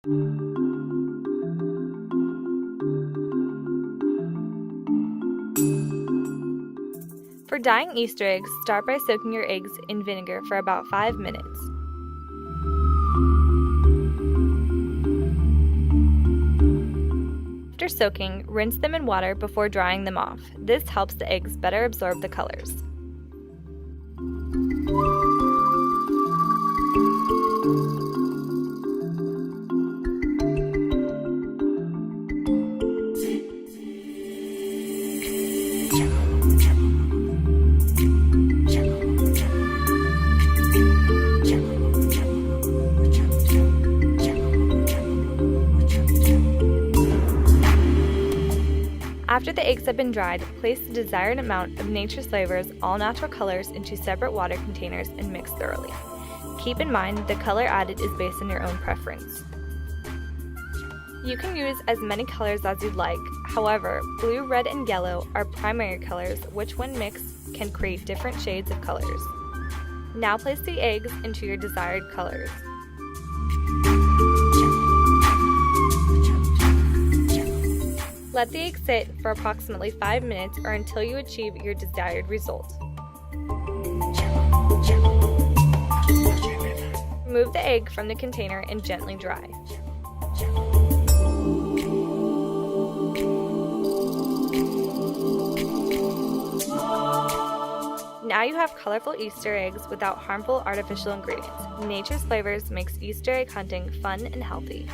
For dyeing Easter eggs, start by soaking your eggs in vinegar for about 5 minutes. After soaking, rinse them in water before drying them off. This helps the eggs better absorb the colors. After the eggs have been dried, place the desired amount of Nature's Flavors all natural colors into separate water containers and mix thoroughly. Keep in mind the color added is based on your own preference. You can use as many colors as you'd like. However, blue, red, and yellow are primary colors, which when mixed can create different shades of colors. Now place the eggs into your desired colors. Let the egg sit for approximately 5 minutes or until you achieve your desired result. Remove the egg from the container and gently dry. Now you have colorful Easter eggs without harmful artificial ingredients. Nature's Flavors makes Easter egg hunting fun and healthy.